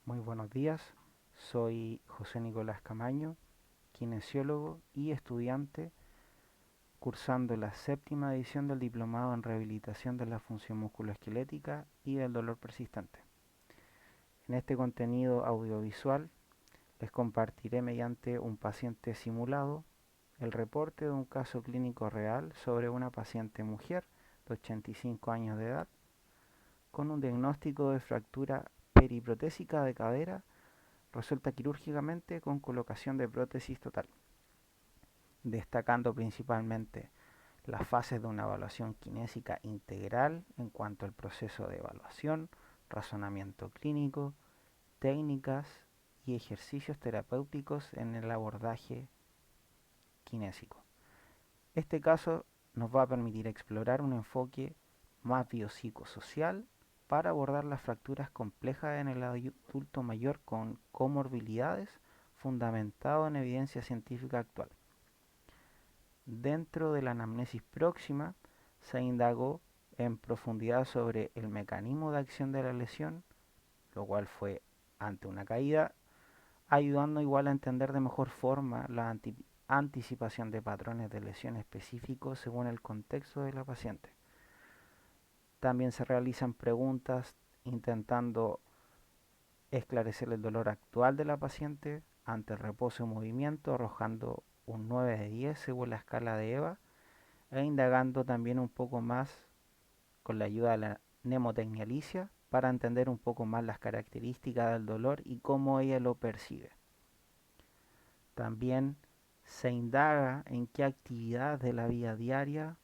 Muy buenos días, soy José Nicolás Camaño, kinesiólogo y estudiante cursando la séptima edición del Diplomado en Rehabilitación de la Función Musculoesquelética y del Dolor Persistente. En este contenido audiovisual les compartiré mediante un paciente simulado el reporte de un caso clínico real sobre una paciente mujer de 85 años de edad con un diagnóstico de fractura periprotésica de cadera resuelta quirúrgicamente con colocación de prótesis total, destacando principalmente las fases de una evaluación kinésica integral en cuanto al proceso de evaluación, razonamiento clínico, técnicas y ejercicios terapéuticos en el abordaje kinésico. Este caso nos va a permitir explorar un enfoque más biopsicosocial para abordar las fracturas complejas en el adulto mayor con comorbilidades fundamentado en evidencia científica actual. Dentro de la anamnesis próxima se indagó en profundidad sobre el mecanismo de acción de la lesión, lo cual fue ante una caída, ayudando igual a entender de mejor forma la anticipación de patrones de lesión específicos según el contexto de la paciente. También se realizan preguntas intentando esclarecer el dolor actual de la paciente ante el reposo y movimiento, arrojando un 9 de 10 según la escala de EVA, e indagando también un poco más con la ayuda de la mnemotecnia licia para entender un poco más las características del dolor y cómo ella lo percibe. También se indaga en qué actividades de la vida diaria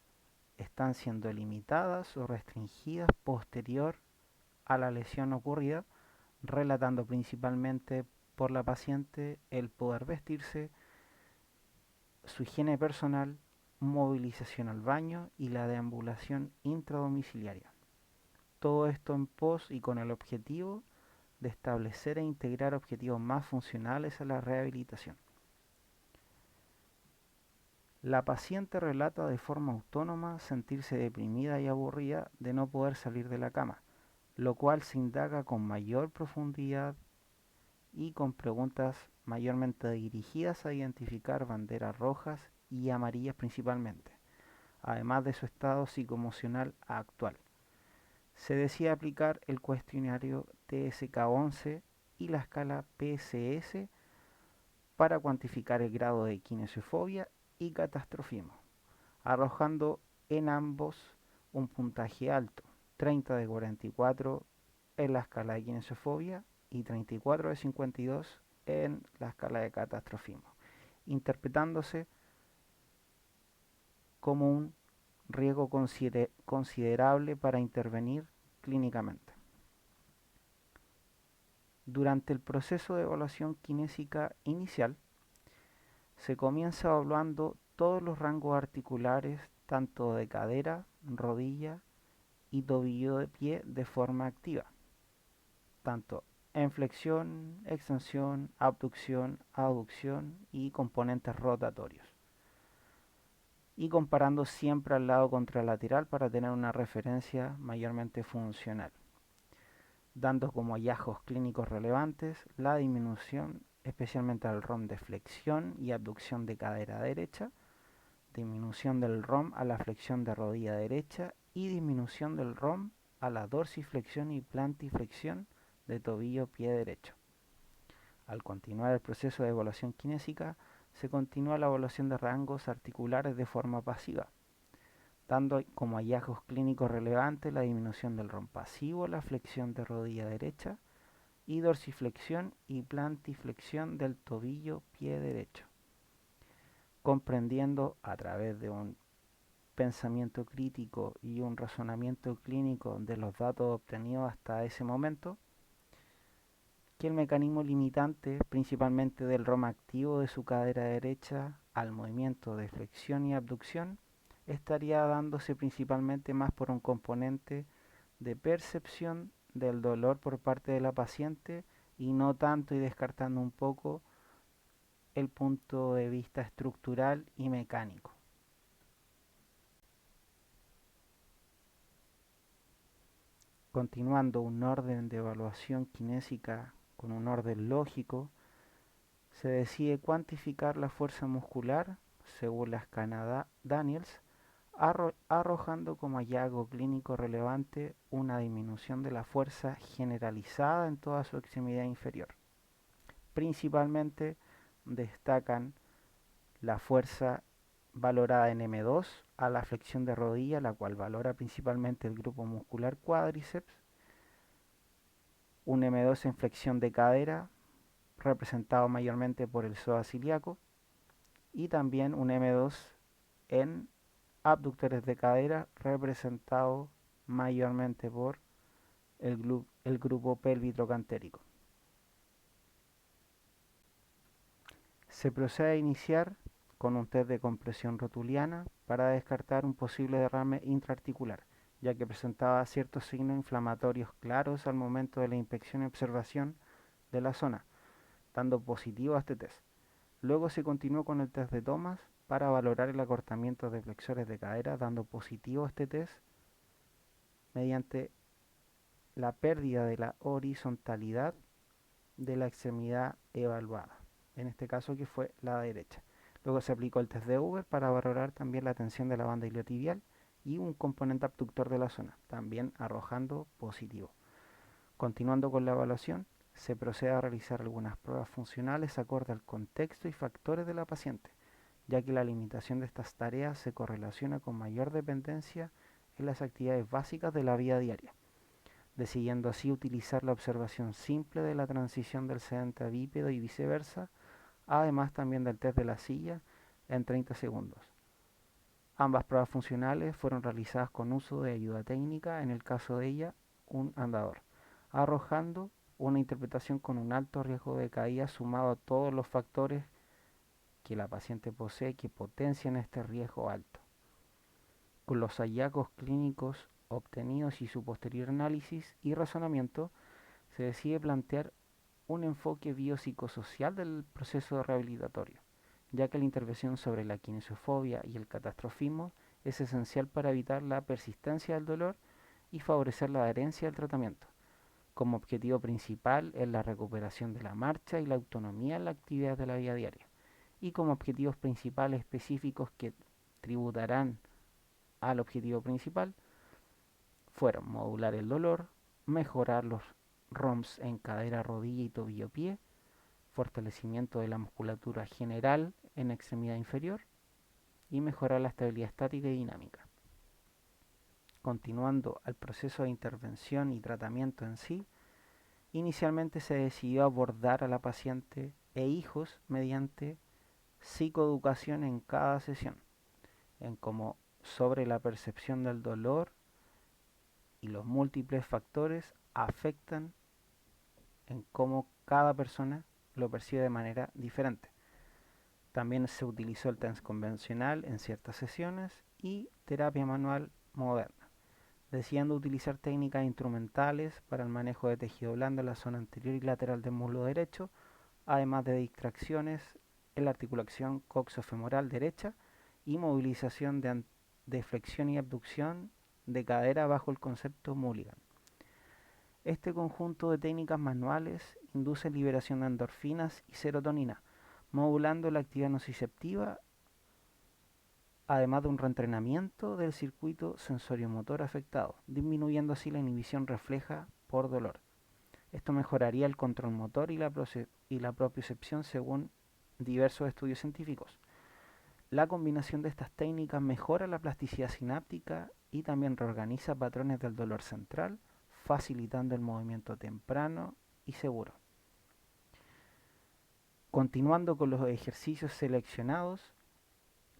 están siendo limitadas o restringidas posterior a la lesión ocurrida, relatando principalmente por la paciente el poder vestirse, su higiene personal, movilización al baño y la deambulación intradomiciliaria. Todo esto en pos y con el objetivo de establecer e integrar objetivos más funcionales a la rehabilitación. La paciente relata de forma autónoma sentirse deprimida y aburrida de no poder salir de la cama, lo cual se indaga con mayor profundidad y con preguntas mayormente dirigidas a identificar banderas rojas y amarillas principalmente, además de su estado psicoemocional actual. Se decide aplicar el cuestionario TSK-11 y la escala PCS para cuantificar el grado de kinesiofobia y catastrofismo, arrojando en ambos un puntaje alto, 30 de 44 en la escala de kinesiofobia y 34 de 52 en la escala de catastrofismo, interpretándose como un riesgo considerable para intervenir clínicamente. Durante el proceso de evaluación kinésica inicial, se comienza evaluando todos los rangos articulares, tanto de cadera, rodilla y tobillo de pie de forma activa, tanto en flexión, extensión, abducción, aducción y componentes rotatorios. Y comparando siempre al lado contralateral para tener una referencia mayormente funcional, dando como hallazgos clínicos relevantes la disminución especialmente al ROM de flexión y abducción de cadera derecha, disminución del ROM a la flexión de rodilla derecha y disminución del ROM a la dorsiflexión y plantiflexión de tobillo pie derecho. Al continuar el proceso de evaluación kinésica, se continúa la evaluación de rangos articulares de forma pasiva, dando como hallazgos clínicos relevantes la disminución del ROM pasivo, la flexión de rodilla derecha y dorsiflexión y plantiflexión del tobillo pie derecho, comprendiendo a través de un pensamiento crítico y un razonamiento clínico de los datos obtenidos hasta ese momento, que el mecanismo limitante principalmente del ROM activo de su cadera derecha al movimiento de flexión y abducción estaría dándose principalmente más por un componente de percepción del dolor por parte de la paciente y no tanto y descartando un poco el punto de vista estructural y mecánico. Continuando un orden de evaluación kinésica con un orden lógico, se decide cuantificar la fuerza muscular según la escala Daniels, arrojando como hallazgo clínico relevante una disminución de la fuerza generalizada en toda su extremidad inferior. Principalmente destacan la fuerza valorada en M2 a la flexión de rodilla, la cual valora principalmente el grupo muscular cuádriceps, un M2 en flexión de cadera, representado mayormente por el psoas ilíaco, y también un M2 en abductores de cadera, representado mayormente por el grupo pélvico-cantérico. Se procede a iniciar con un test de compresión rotuliana para descartar un posible derrame intraarticular, ya que presentaba ciertos signos inflamatorios claros al momento de la inspección y observación de la zona, dando positivo a este test. Luego se continuó con el test de Thomas para valorar el acortamiento de flexores de cadera, dando positivo a este test mediante la pérdida de la horizontalidad de la extremidad evaluada, en este caso que fue la derecha. Luego se aplicó el test de Uber para valorar también la tensión de la banda iliotibial y un componente abductor de la zona, también arrojando positivo. Continuando con la evaluación, se procede a realizar algunas pruebas funcionales acorde al contexto y factores de la paciente, ya que la limitación de estas tareas se correlaciona con mayor dependencia en las actividades básicas de la vida diaria, decidiendo así utilizar la observación simple de la transición del sedente a bípedo y viceversa, además también del test de la silla en 30 segundos. Ambas pruebas funcionales fueron realizadas con uso de ayuda técnica, en el caso de ella, un andador, arrojando una interpretación con un alto riesgo de caída sumado a todos los factores que la paciente posee que potencian este riesgo alto. Con los hallazgos clínicos obtenidos y su posterior análisis y razonamiento, se decide plantear un enfoque biopsicosocial del proceso rehabilitatorio, ya que la intervención sobre la kinesiofobia y el catastrofismo es esencial para evitar la persistencia del dolor y favorecer la adherencia al tratamiento. Como objetivo principal es la recuperación de la marcha y la autonomía en la actividad de la vida diaria, y como objetivos principales específicos que tributarán al objetivo principal fueron modular el dolor, mejorar los ROMs en cadera, rodilla y tobillo-pie, fortalecimiento de la musculatura general en extremidad inferior y mejorar la estabilidad estática y dinámica. Continuando al proceso de intervención y tratamiento en sí, inicialmente se decidió abordar a la paciente e hijos mediante psicoeducación en cada sesión, en cómo sobre la percepción del dolor y los múltiples factores afectan en cómo cada persona lo percibe de manera diferente. También se utilizó el TENS convencional en ciertas sesiones y terapia manual moderna, decidiendo utilizar técnicas instrumentales para el manejo de tejido blando en la zona anterior y lateral del muslo derecho, además de distracciones en la articulación coxofemoral derecha y movilización de flexión y abducción de cadera bajo el concepto Mulligan. Este conjunto de técnicas manuales induce liberación de endorfinas y serotonina, modulando la actividad nociceptiva, además de un reentrenamiento del circuito sensoriomotor afectado, disminuyendo así la inhibición refleja por dolor. Esto mejoraría el control motor y la propiocepción según diversos estudios científicos. La combinación de estas técnicas mejora la plasticidad sináptica y también reorganiza patrones del dolor central, facilitando el movimiento temprano y seguro. Continuando con los ejercicios seleccionados,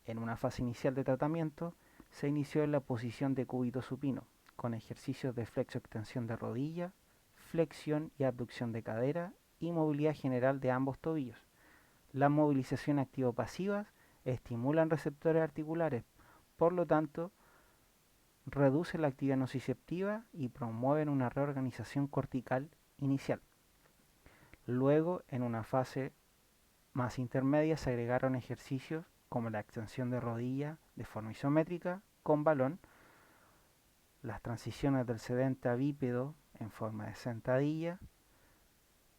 en una fase inicial de tratamiento, se inició en la posición de cúbito supino, con ejercicios de flexo-extensión de rodilla, flexión y abducción de cadera y movilidad general de ambos tobillos. Las movilizaciones activo-pasivas estimulan receptores articulares, por lo tanto, reducen la actividad nociceptiva y promueven una reorganización cortical inicial. Luego, en una fase más intermedia, se agregaron ejercicios como la extensión de rodilla de forma isométrica con balón, las transiciones del sedente a bípedo en forma de sentadilla,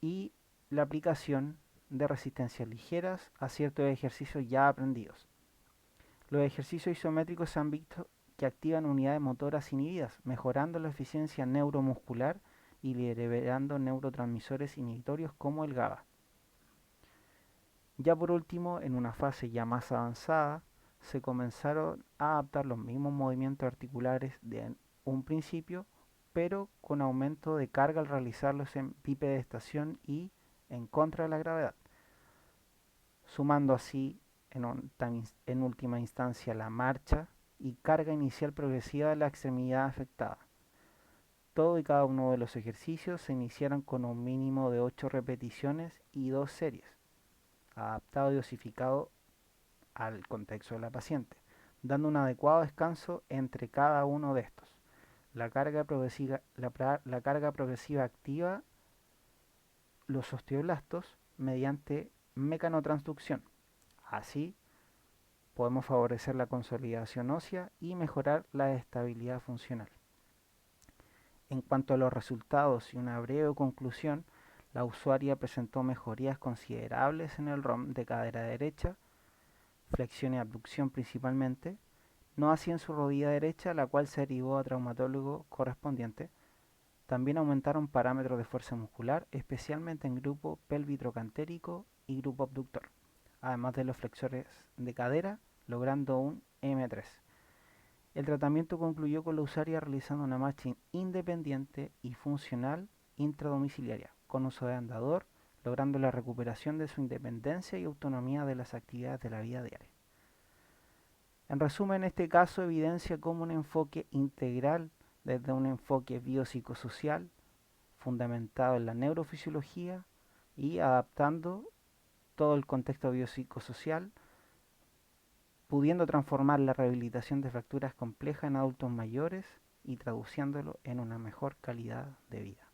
y la aplicación de resistencias ligeras a ciertos ejercicios ya aprendidos. Los ejercicios isométricos se han visto que activan unidades motoras inhibidas, mejorando la eficiencia neuromuscular y liberando neurotransmisores inhibitorios como el GABA. Ya por último, en una fase ya más avanzada, se comenzaron a adaptar los mismos movimientos articulares de un principio, pero con aumento de carga al realizarlos en bipedestación y en contra de la gravedad, sumando así en última instancia la marcha y carga inicial progresiva de la extremidad afectada. Todo y cada uno de los ejercicios se iniciaron con un mínimo de 8 repeticiones y 2 series, adaptado y dosificado al contexto de la paciente, dando un adecuado descanso entre cada uno de estos. La carga progresiva activa los osteoblastos mediante mecanotransducción. Así podemos favorecer la consolidación ósea y mejorar la estabilidad funcional. En cuanto a los resultados y una breve conclusión, la usuaria presentó mejorías considerables en el ROM de cadera derecha, flexión y abducción principalmente, no así en su rodilla derecha, la cual se derivó a traumatólogo correspondiente. También aumentaron parámetros de fuerza muscular, especialmente en grupo pélvico-trocantérico y grupo abductor, además de los flexores de cadera, logrando un M3. El tratamiento concluyó con la usuaria realizando una marcha independiente y funcional intradomiciliaria, con uso de andador, logrando la recuperación de su independencia y autonomía de las actividades de la vida diaria. En resumen, este caso evidencia cómo un enfoque integral desde un enfoque biopsicosocial fundamentado en la neurofisiología y adaptando todo el contexto biopsicosocial, pudiendo transformar la rehabilitación de fracturas complejas en adultos mayores y traduciéndolo en una mejor calidad de vida.